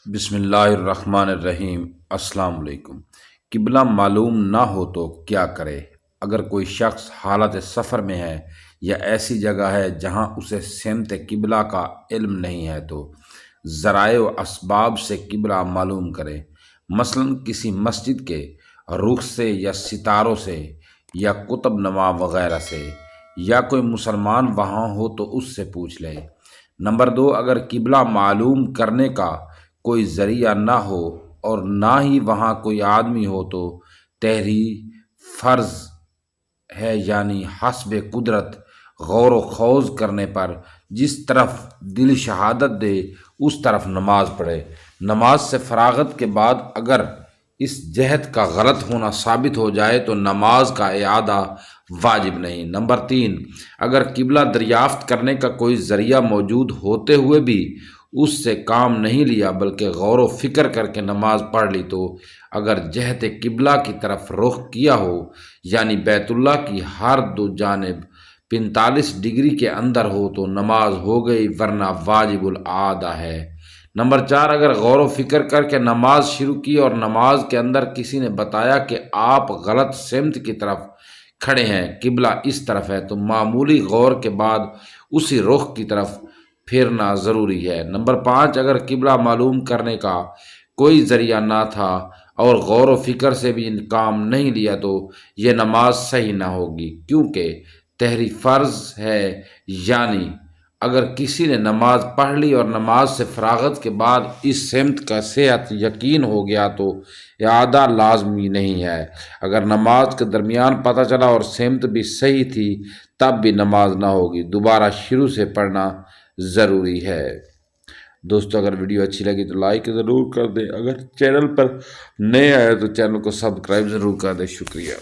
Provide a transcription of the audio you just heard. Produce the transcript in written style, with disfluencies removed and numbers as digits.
بسم اللہ الرحمن الرحیم۔ السلام علیکم۔ قبلہ معلوم نہ ہو تو کیا کرے؟ اگر کوئی شخص حالت سفر میں ہے یا ایسی جگہ ہے جہاں اسے سمت قبلہ کا علم نہیں ہے تو ذرائع و اسباب سے قبلہ معلوم کرے، مثلاً کسی مسجد کے رخ سے یا ستاروں سے یا قطب نما وغیرہ سے، یا کوئی مسلمان وہاں ہو تو اس سے پوچھ لے۔ نمبر 2، اگر قبلہ معلوم کرنے کا کوئی ذریعہ نہ ہو اور نہ ہی وہاں کوئی آدمی ہو تو تحریر فرض ہے، یعنی حسب قدرت غور و خوض کرنے پر جس طرف دل شہادت دے اس طرف نماز پڑھے۔ نماز سے فراغت کے بعد اگر اس جہت کا غلط ہونا ثابت ہو جائے تو نماز کا اعادہ واجب نہیں۔ نمبر 3، اگر قبلہ دریافت کرنے کا کوئی ذریعہ موجود ہوتے ہوئے بھی اس سے کام نہیں لیا بلکہ غور و فکر کر کے نماز پڑھ لی تو اگر جہت قبلہ کی طرف رخ کیا ہو، یعنی بیت اللہ کی ہر دو جانب 45 ڈگری کے اندر ہو تو نماز ہو گئی، ورنہ واجب الاعادہ ہے۔ نمبر 4، اگر غور و فکر کر کے نماز شروع کی اور نماز کے اندر کسی نے بتایا کہ آپ غلط سمت کی طرف کھڑے ہیں، قبلہ اس طرف ہے، تو معمولی غور کے بعد اسی رخ کی طرف پھرنا ضروری ہے۔ نمبر 5، اگر قبلہ معلوم کرنے کا کوئی ذریعہ نہ تھا اور غور و فکر سے بھی کام نہیں لیا تو یہ نماز صحیح نہ ہوگی، کیونکہ تحریر فرض ہے، یعنی اگر کسی نے نماز پڑھ لی اور نماز سے فراغت کے بعد اس سمت کا صحت یقین ہو گیا تو اعادہ لازمی نہیں ہے۔ اگر نماز کے درمیان پتہ چلا اور سمت بھی صحیح تھی تب بھی نماز نہ ہوگی، دوبارہ شروع سے پڑھنا ضروری ہے۔ دوستو، اگر ویڈیو اچھی لگی تو لائک ضرور کر دیں، اگر چینل پر نئے آئے تو چینل کو سبسکرائب ضرور کر دیں۔ شکریہ۔